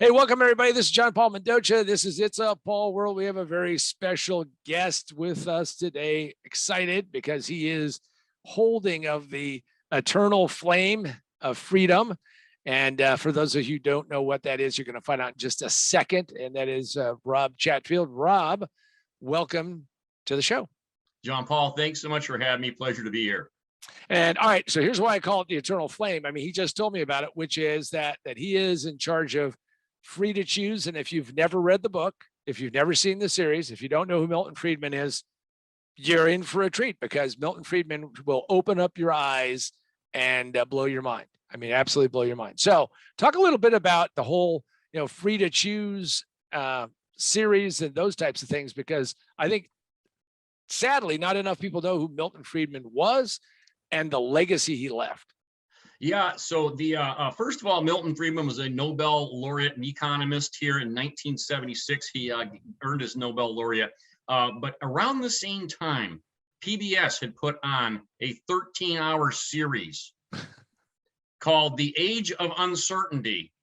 Hey, welcome everybody. This is John Paul Mendoza. This is It's a Paul World. We have a very special guest with us today. Excited because he is holding of the eternal flame of freedom. And for those of you who don't know what that is, you're going to find out in just a second. And that is Rob Chatfield. Rob, welcome to the show. John Paul, thanks so much for having me. Pleasure to be here. And all right, so here's why I call it the eternal flame. I mean, he just told me about it, which is that he is in charge of Free to Choose. And if you've never read the book, if you've never seen the series, if you don't know who Milton Friedman is, you're in for a treat, because Milton Friedman will open up your eyes and blow your mind. I mean, absolutely blow your mind. So talk a little bit about the whole, Free to Choose series and those types of things, because I think sadly, not enough people know who Milton Friedman was and the legacy he left. Yeah, so the first of all, Milton Friedman was a Nobel laureate and economist here in 1976. He earned his Nobel laureate. But around the same time, PBS had put on a 13-hour series called The Age of Uncertainty.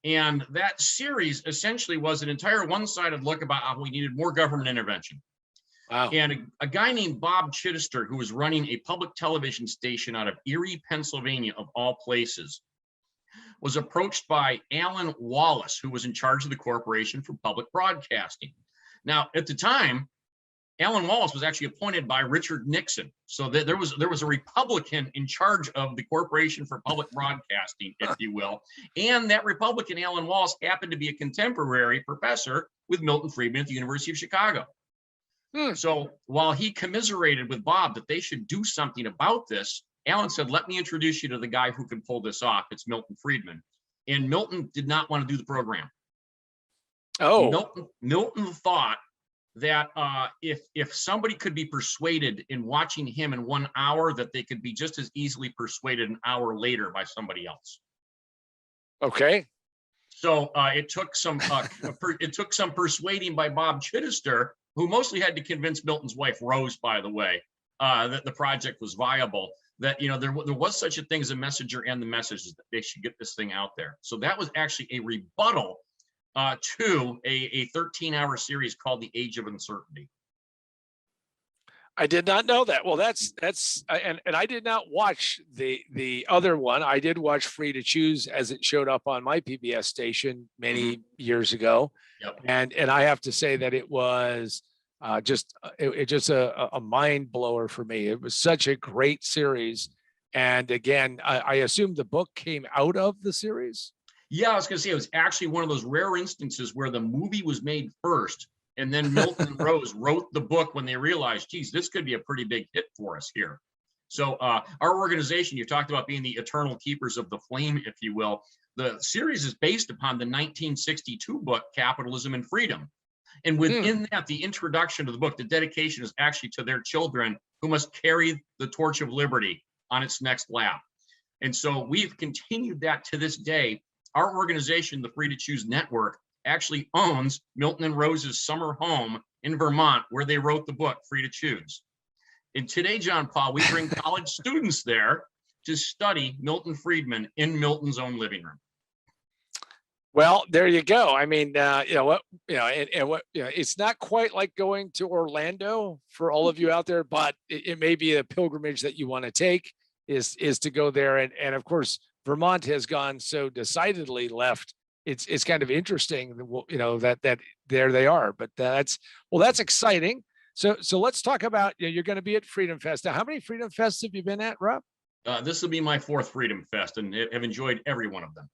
And that series essentially was an entire one-sided look about how we needed more government intervention. Wow. And a guy named Bob Chittister, who was running a public television station out of Erie, Pennsylvania, of all places, was approached by Alan Wallace, who was in charge of the Corporation for Public Broadcasting. Now, at the time, Alan Wallace was actually appointed by Richard Nixon. So there was a Republican in charge of the Corporation for Public Broadcasting, if you will. And that Republican, Alan Wallace, happened to be a contemporary professor with Milton Friedman at the University of Chicago. So while he commiserated with Bob that they should do something about this, Alan said, let me introduce you to the guy who can pull this off. It's Milton Friedman. And Milton did not want to do the program. Oh, Milton thought that if somebody could be persuaded in watching him in 1 hour, that they could be just as easily persuaded an hour later by somebody else. okay. So it took some persuading by Bob Chittister, who mostly had to convince Milton's wife, Rose, by the way, that the project was viable, that there was such a thing as a messenger and the message that they should get this thing out there. So that was actually a rebuttal to a 13-hour series called The Age of Uncertainty. I did not know that. Well, that's and I did not watch the other one. I did watch Free to Choose as it showed up on my PBS station many years ago. Yep. And I have to say that it was just a mind blower for me. It was such a great series. And again, I assume the book came out of the series. Yeah, I was going to say it was actually one of those rare instances where the movie was made first, and then Milton and Rose wrote the book when they realized, geez, this could be a pretty big hit for us here. So our organization, you talked about being the eternal keepers of the flame, if you will. The series is based upon the 1962 book, Capitalism and Freedom. And within that, the introduction to the book, the dedication is actually to their children who must carry the torch of liberty on its next lap. And so we've continued that to this day. Our organization, the Free to Choose Network, actually owns Milton and Rose's summer home in Vermont, where they wrote the book, Free to Choose. And today, John Paul, we bring college students there to study Milton Friedman in Milton's own living room. Well, there you go. I mean, it's not quite like going to Orlando for all of you out there, but it may be a pilgrimage that you want to take is to go there. And of course, Vermont has gone so decidedly left. It's kind of interesting, that there they are, but that's exciting. So let's talk about, you're going to be at Freedom Fest. Now, how many Freedom Fests have you been at, Rob? This will be my 4th Freedom Fest, and have enjoyed every one of them.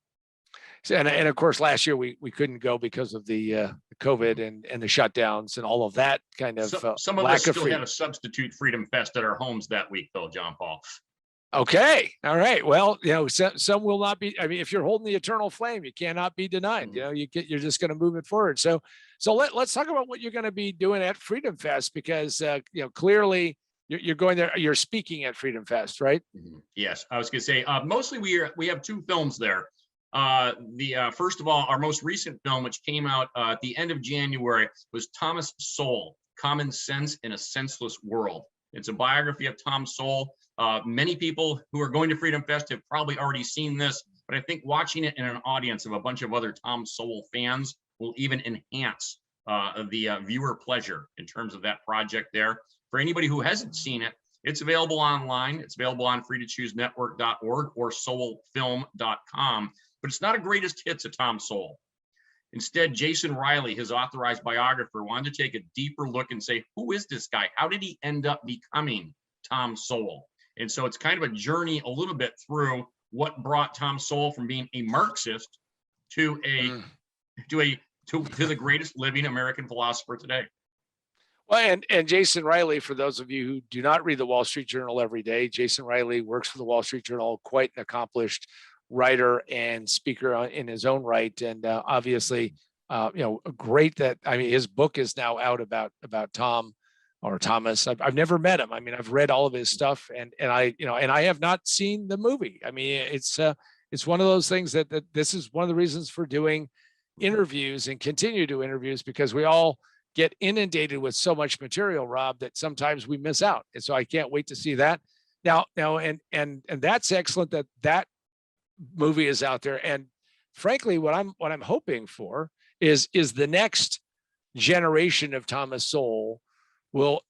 So, and of course, last year we couldn't go because of the COVID and the shutdowns and all of that kind of some of us still had a substitute Freedom Fest at our homes that week, though, John Paul. Okay. All right. Well, some will not be. I mean, if you're holding the eternal flame, you cannot be denied. You're just going to move it forward. So let's talk about what you're going to be doing at Freedom Fest, because clearly you're going there. You're speaking at Freedom Fest, right? Yes, I was going to say mostly we have 2 films there. First of all, our most recent film, which came out at the end of January, was Thomas Sowell, Common Sense in a Senseless World. It's a biography of Tom Sowell. Many people who are going to Freedom Fest have probably already seen this, but I think watching it in an audience of a bunch of other Tom Sowell fans will even enhance the viewer pleasure in terms of that project there. For anybody who hasn't seen it, it's available online. It's available on freetochoosenetwork.org or sowellfilm.com, but it's not a greatest hits of Tom Sowell. Instead, Jason Riley, his authorized biographer, wanted to take a deeper look and say, who is this guy? How did he end up becoming Tom Sowell? And so it's kind of a journey a little bit through what brought Tom Sowell from being a Marxist to the greatest living American philosopher today. Well, and Jason Riley, for those of you who do not read the Wall Street Journal every day, Jason Riley works for the Wall Street Journal, quite an accomplished writer and speaker in his own right. And obviously, great that, I mean, his book is now out about Tom or Thomas. I've never met him. I mean, I've read all of his stuff and I have not seen the movie. I mean, it's one of those things that this is one of the reasons for doing interviews and continue to do interviews, because we all get inundated with so much material, Rob, that sometimes we miss out. And so I can't wait to see that now, and that's excellent that movie is out there. And frankly, what I'm hoping for is the next generation of Thomas Sowell will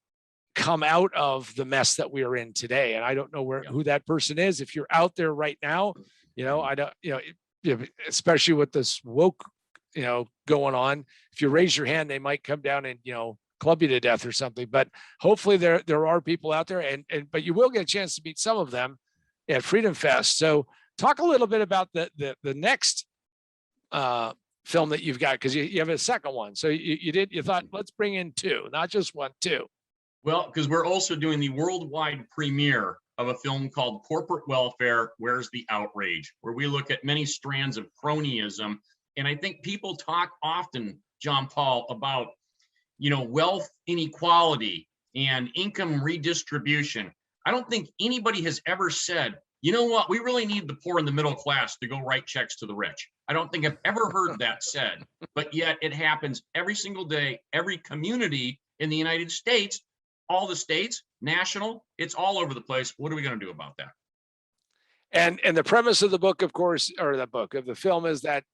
come out of the mess that we are in today. And I don't know who that person is. If you're out there right now, I don't, especially with this woke, going on, if you raise your hand, they might come down and, club you to death or something. But hopefully there are people out there but you will get a chance to meet some of them at Freedom Fest. So talk a little bit about the next film that you've got, because you have a second one. So you thought, let's bring in two, not just one, two. Well, because we're also doing the worldwide premiere of a film called Corporate Welfare, Where's the Outrage?, where we look at many strands of cronyism. And I think people talk often, John Paul, about, wealth inequality and income redistribution. I don't think anybody has ever said, you know what, we really need the poor and the middle class to go write checks to the rich. I don't think I've ever heard that said, but yet it happens every single day, every community in the United States, all the states, national, it's all over the place. What are we going to do about that? And the premise of the book, of course, or the book of the film is that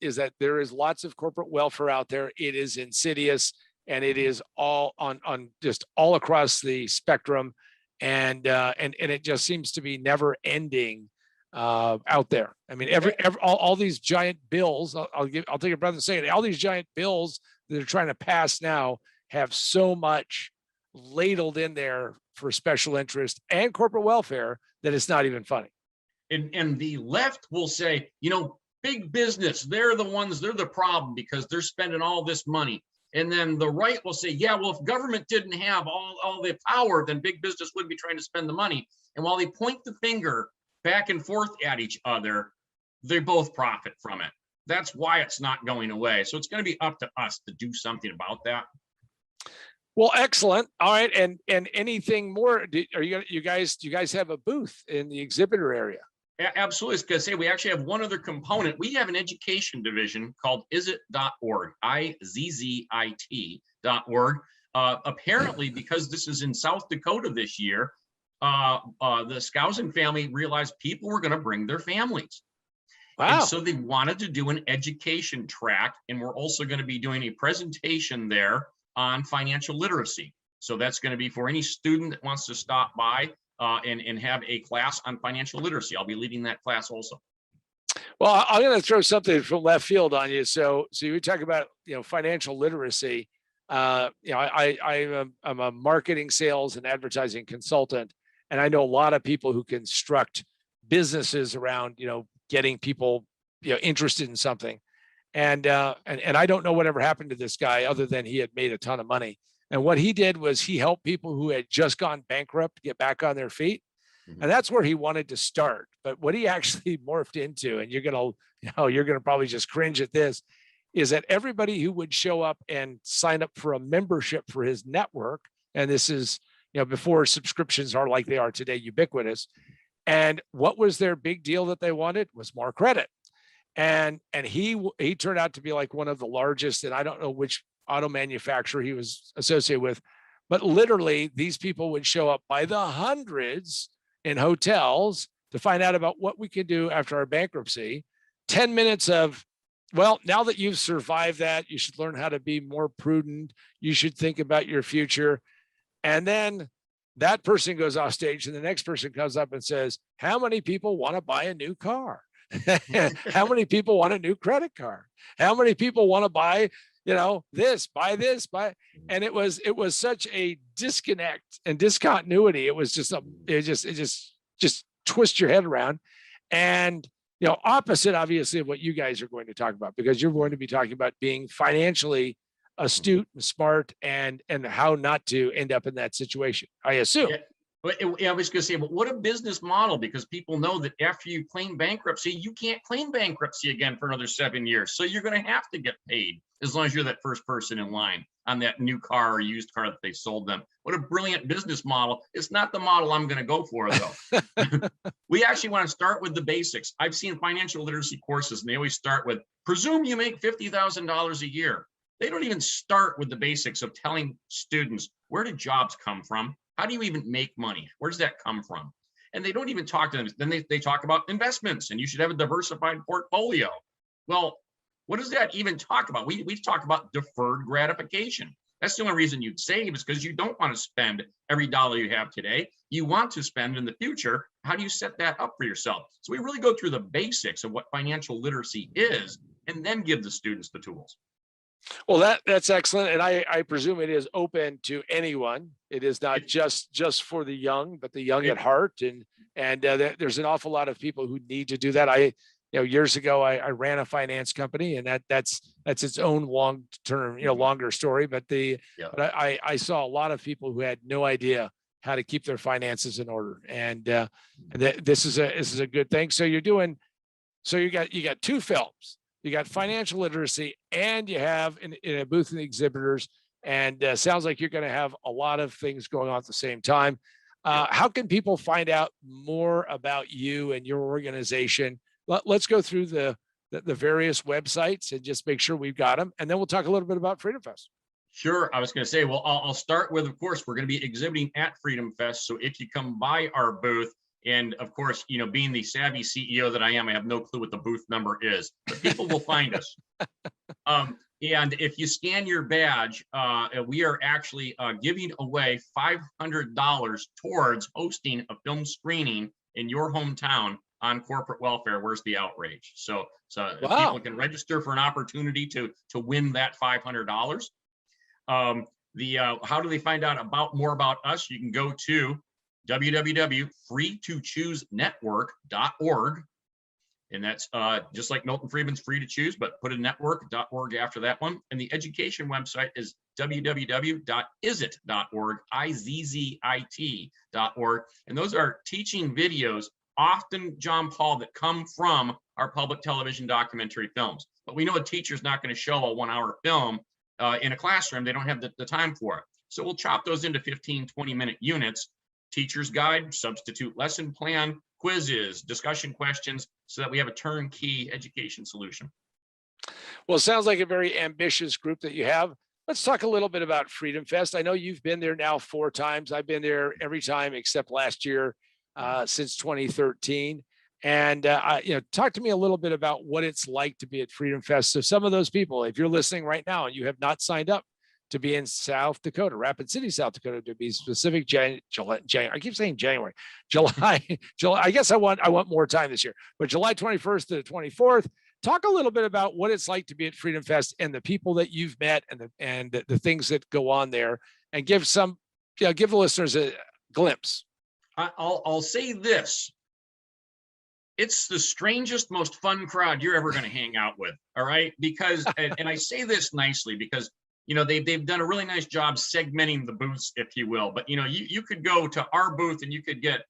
there is lots of corporate welfare out there. It is insidious, and it is all on just all across the spectrum, and it just seems to be never ending out there. I mean, all these giant bills. I'll take a breath and say it. All these giant bills that they're trying to pass now have so much ladled in there for special interest and corporate welfare that it's not even funny. And the left will say, big business, they're the problem because they're spending all this money. And then the right will say, yeah, well, if government didn't have all the power, then big business wouldn't be trying to spend the money. And while they point the finger back and forth at each other, they both profit from it. That's why it's not going away. So it's going to be up to us to do something about that. Well, excellent. All right. And anything more? Do you guys have a booth in the exhibitor area? Absolutely. Because say we actually have one other component. We have an education division called IZZIT.org, IZZIT.org. Apparently, because this is in South Dakota this year, the Skousen family realized people were going to bring their families. Wow. And so they wanted to do an education track. And we're also going to be doing a presentation there on financial literacy. So that's going to be for any student that wants to stop by and have a class on financial literacy. I'll be leading that class also. Well, I'm going to throw something from left field on you. So you talk about, financial literacy. I'm a marketing, sales, and advertising consultant, and I know a lot of people who construct businesses around, getting people, interested in something. And I don't know whatever happened to this guy other than he had made a ton of money. And what he did was he helped people who had just gone bankrupt get back on their feet. Mm-hmm. And that's where he wanted to start. But what he actually morphed into, and you're going to probably just cringe at this, is that everybody who would show up and sign up for a membership for his network, and this is, before subscriptions are like they are today, ubiquitous. And what was their big deal that they wanted was more credit. And he turned out to be like one of the largest, and I don't know which auto manufacturer he was associated with, but literally these people would show up by the hundreds in hotels to find out about what we could do after our bankruptcy 10 minutes of, well, now that you've survived that, you should learn how to be more prudent. You should think about your future. And then that person goes off stage and the next person comes up and says, how many people want to buy a new car? How many people want a new credit card? How many people want to buy, buy this, buy? And it was such a disconnect and discontinuity. It was just it just twist your head around. And opposite obviously of what you guys are going to talk about, because you're going to be talking about being financially astute and smart and how not to end up in that situation, I assume. Yeah. I was going to say, but what a business model, because people know that after you claim bankruptcy, you can't claim bankruptcy again for another 7 years. So you're going to have to get paid as long as you're that first person in line on that new car or used car that they sold them. What a brilliant business model. It's not the model I'm going to go for, though. We actually want to start with the basics. I've seen financial literacy courses, and they always start with, presume you make $50,000 a year. They don't even start with the basics of telling students, where do jobs come from? How do you even make money? Where does that come from? And they don't even talk to them. Then they talk about investments, and you should have a diversified portfolio. Well, what does that even talk about? We talk about deferred gratification. That's the only reason you'd save, is because you don't want to spend every dollar you have today. You want to spend in the future. How do you set that up for yourself? So we really go through the basics of what financial literacy is, and then give the students the tools. Well, that's excellent. And I presume it is open to anyone. It is not just for the young, but the young at heart. And there's an awful lot of people who need to do that. Years ago, I ran a finance company, and that's its own long-term, longer story. But I saw a lot of people who had no idea how to keep their finances in order. And this is a good thing. So you got two films. You got financial literacy, and you have in a booth in the exhibitors, and sounds like you're going to have a lot of things going on at the same time. How can people find out more about you and your organization? Let's go through the various websites and just make sure we've got them, and then we'll talk a little bit about Freedom Fest. Sure. I was going to say, well, I'll start with, of course, we're going to be exhibiting at Freedom Fest. So if you come by our booth, and of course, being the savvy CEO that I am, I have no clue what the booth number is, but people will find us. And if you scan your badge, we are actually giving away $500 towards hosting a film screening in your hometown on corporate welfare. Where's the outrage? So wow. People can register for an opportunity to win that $500. How do they find out more about us? You can go to www.freetochoosenetwork.org. And that's just like Milton Friedman's Free to Choose, but put a network.org after that one. And the education website is www.izzit.org, IZZIT.org. And those are teaching videos, often, John Paul, that come from our public television documentary films. But we know a teacher's not going to show a 1-hour film in a classroom. They don't have the time for it. So we'll chop those into 15, 20-minute units. Teacher's guide, substitute lesson plan, quizzes, discussion questions, so that we have a turnkey education solution. Well, it sounds like a very ambitious group that you have. Let's talk a little bit about Freedom Fest. I know you've been there now 4 times. I've been there every time except last year, since 2013. And talk to me a little bit about what it's like to be at Freedom Fest. So some of those people, if you're listening right now and you have not signed up to be in South Dakota, Rapid City, South Dakota, to be specific, July. I keep saying January, July. I guess I want more time this year, but July 21st to the 24th. Talk a little bit about what it's like to be at Freedom Fest and the people that you've met and the things that go on there, and give the listeners a glimpse. I'll say this. It's the strangest, most fun crowd you're ever going to hang out with. All right. Because, and I say this nicely because, they've done a really nice job segmenting the booths, if you will. But, you could go to our booth and you could get,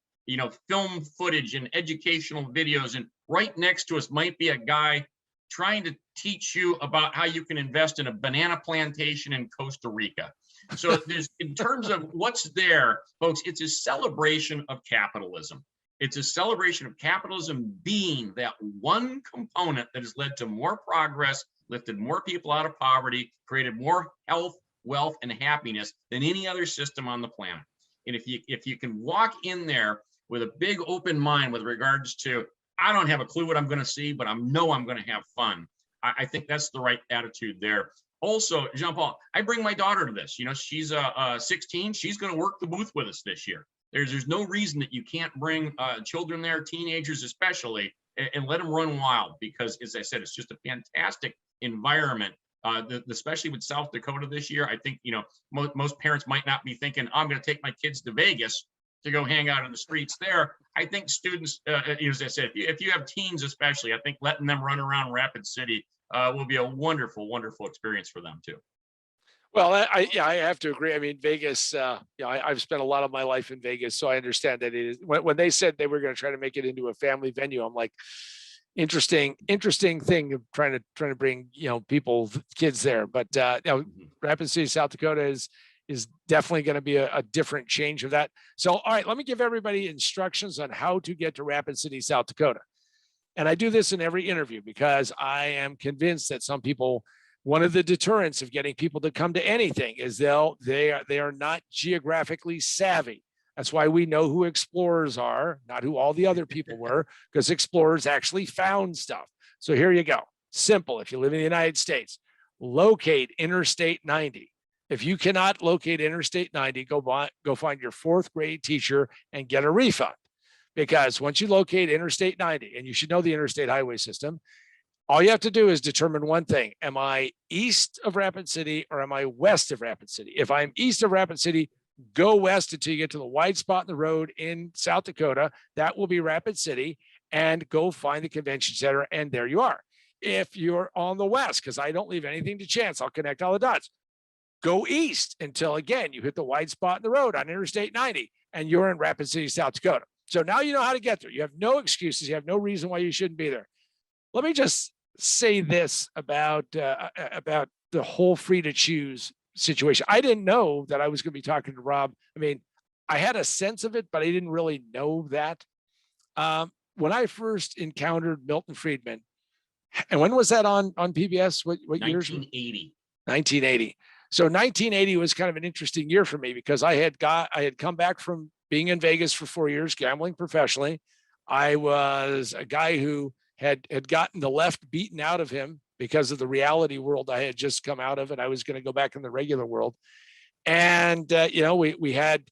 film footage and educational videos. And right next to us might be a guy trying to teach you about how you can invest in a banana plantation in Costa Rica. So in terms of what's there, folks, it's a celebration of capitalism. It's a celebration of capitalism being that one component that has led to more progress, lifted more people out of poverty, created more health, wealth, and happiness than any other system on the planet. And if you can walk in there with a big open mind with regards to I don't have a clue what I'm going to see, but I know I'm going to have fun. I think that's the right attitude there. Also, Jean-Paul, I bring my daughter to this. You know, she's 16. She's going to work the booth with us this year. There's no reason that you can't bring children there, teenagers especially, and let them run wild, because, as I said, it's just a fantastic environment. Especially with South Dakota this year, I think, you know, most parents might not be thinking, I'm going to take my kids to Vegas to go hang out in the streets there. I think students, as I said, if you have teens especially, I think letting them run around Rapid City will be a wonderful, wonderful experience for them too. Well, I have to agree. I mean, Vegas, I've spent a lot of my life in Vegas, so I understand that it is. When they said they were going to try to make it into a family venue, I'm like, interesting thing of trying to bring, people, kids there. But Rapid City, South Dakota is definitely going to be a different change of that. So, all right, let me give everybody instructions on how to get to Rapid City, South Dakota. And I do this in every interview because I am convinced that some people, one of the deterrents of getting people to come to anything is they are not geographically savvy. That's why we know who explorers are, not who all the other people were, because explorers actually found stuff. So here you go. Simple. If you live in the United States, locate Interstate 90. If you cannot locate Interstate 90, go find your fourth grade teacher and get a refund. Because once you locate Interstate 90, and you should know the interstate highway system, all you have to do is determine one thing. Am I east of Rapid City or am I west of Rapid City? If I'm east of Rapid City, go west until you get to the wide spot in the road in South Dakota. That will be Rapid City, and go find the convention center, and there you are. If you're on the west, because I don't leave anything to chance, I'll connect all the dots. Go east until, again, you hit the wide spot in the road on Interstate 90, and you're in Rapid City, South Dakota. So now you know how to get there. You have no excuses. You have no reason why you shouldn't be there. Let me just say this about the whole free to choose situation. I didn't know that I was going to be talking to Rob. I mean, I had a sense of it, but I didn't really know that. When I first encountered Milton Friedman, and when was that on PBS? What years? 1980. 1980. So 1980 was kind of an interesting year for me because I had come back from being in Vegas for 4 years, gambling professionally. I was a guy who had gotten the left beaten out of him because of the reality world I had just come out of, and I was going to go back in the regular world. And, we had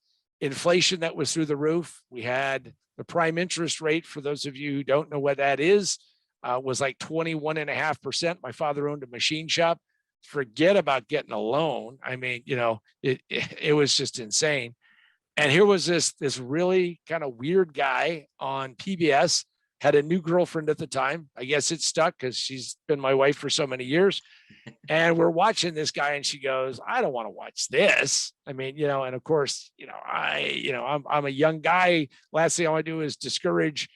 inflation that was through the roof. We had the prime interest rate, for those of you who don't know what that is, was like 21.5%. My father owned a machine shop. Forget about getting a loan. I mean, it was just insane. And here was this really kind of weird guy on PBS, had a new girlfriend at the time. I guess it stuck because she's been my wife for so many years. And we're watching this guy, and she goes, I don't want to watch this. I mean, and of course, I'm a young guy. Last thing I want to do is discourage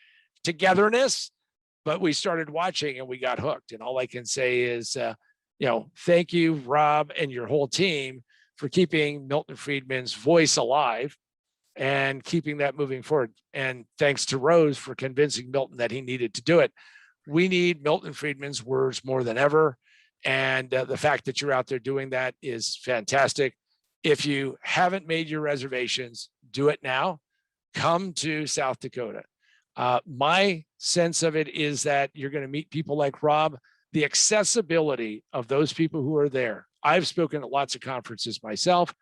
togetherness. But we started watching and we got hooked. And all I can say is, thank you, Rob, and your whole team for keeping Milton Friedman's voice alive and keeping that moving forward. And thanks to Rose for convincing Milton that he needed to do it. We need Milton Friedman's words more than ever. And the fact that you're out there doing that is fantastic. If you haven't made your reservations, do it now. Come to South Dakota. My sense of it is that you're going to meet people like Rob. The accessibility of those people who are there. I've spoken at lots of conferences myself.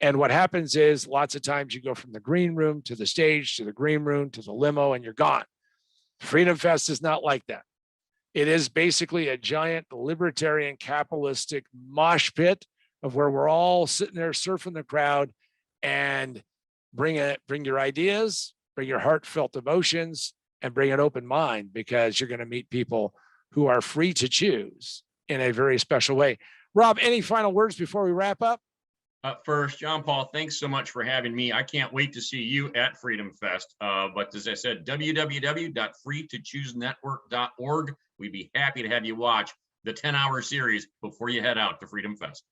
And what happens is lots of times you go from the green room to the stage, to the green room, to the limo, and you're gone. FreedomFest is not like that. It is basically a giant libertarian capitalistic mosh pit of where we're all sitting there surfing the crowd, and bring your ideas, bring your heartfelt emotions, and bring an open mind, because you're going to meet people who are free to choose in a very special way. Rob, any final words before we wrap up? First, Jean-Paul, thanks so much for having me. I can't wait to see you at Freedom Fest. But as I said, www.freetochoosenetwork.org. We'd be happy to have you watch the 10-hour series before you head out to Freedom Fest.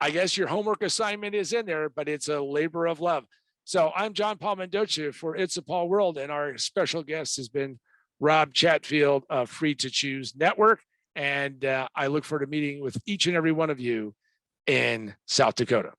I guess your homework assignment is in there, but it's a labor of love. So I'm John Paul Mendoza for It's a Paul World, and our special guest has been Rob Chatfield of Free to Choose Network. And I look forward to meeting with each and every one of you in South Dakota.